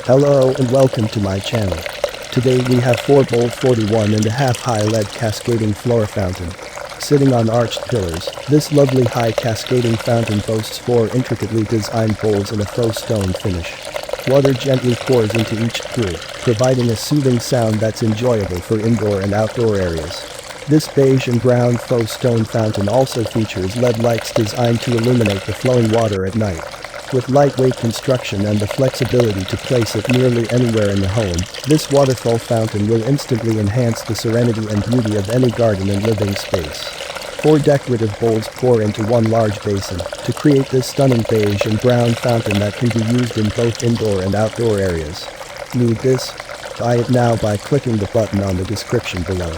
Hello and welcome to my channel. Today we have 4 bowl 41.5 high lead cascading floor fountain. Sitting on arched pillars, this lovely high cascading fountain boasts 4 intricately designed bowls and a faux stone finish. Water gently pours into each pool, providing a soothing sound that's enjoyable for indoor and outdoor areas. This beige and brown faux stone fountain also features LED lights designed to illuminate the flowing water at night. With lightweight construction and the flexibility to place it nearly anywhere in the home, this waterfall fountain will instantly enhance the serenity and beauty of any garden and living space. 4 decorative bowls pour into one large basin to create this stunning beige and brown fountain that can be used in both indoor and outdoor areas. Need this? Buy it now by clicking the button on the description below.